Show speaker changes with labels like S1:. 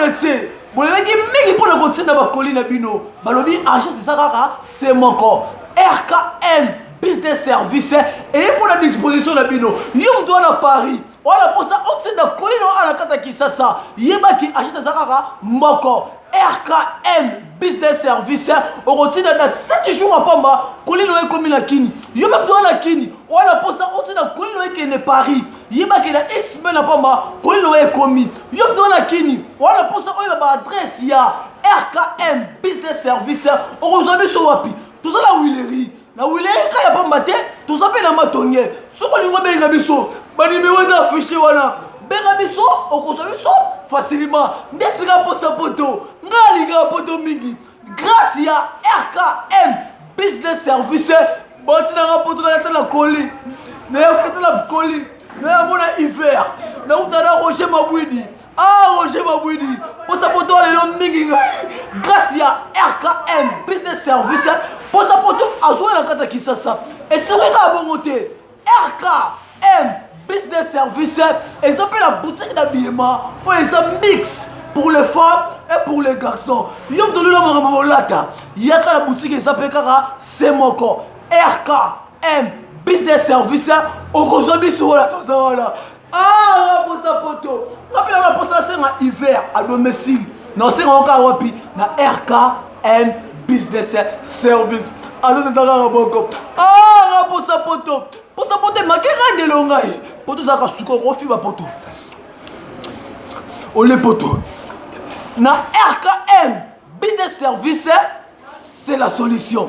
S1: métier. Vous avez dit, mais pour le continuer dans la colline, balobi, agence, c'est ça, c'est mon corps. RKM Business Service et pour la disposition de Bino. Yom doit à Paris. Voilà pour ça, on sait dans la colline, on a la carte qui ça. Yéba qui agence, ça, mon corps. RKM Business Service on retient dans 7 jours à Pamba colline est comme la kini yo même dans la kini voilà pour ça on sait dans colline qui est Paris yeba qui a semaine à Pamba colline est commis yo dans la kini voilà pour ça on a ba adresse ya RKM Business Service on rejoint sur wapi tout ça la Willery na Willery ka ya Pamba te tout ça pe na matonnier soko lingo benga biso ba numéro affiché wana benga biso on rejoint biso facilement ndesika posa poto ngaliga poto mingi grâce à RKM Business Service boti na poto na colis na yakata la colis na mona hiver na utana Roger Mabwidi Roger Mabwidi posa poto le mingi grâce à RKM Business Service posa poto azo na kata kisasa et c'est vrai ka bongote RKM Business Service et ça s'appelle la boutique d'habillement où ils ont mix pour les femmes et pour les garçons. Yom tolu la maramolata. Yaka la boutique et s'appelle kara c'est mon corps. RKM Business Service au Kozobi sur la tazala. Pour sa photo. Rappelez la poste la hiver à domicile. Non c'est encore wapi na RKM Business Service. Alors c'est ça la boko. Pour sa photo. Pour sa photo makera de longai. Poto zaka suko rofi ba poto. Ole poto. Na RKM Business Service c'est la solution.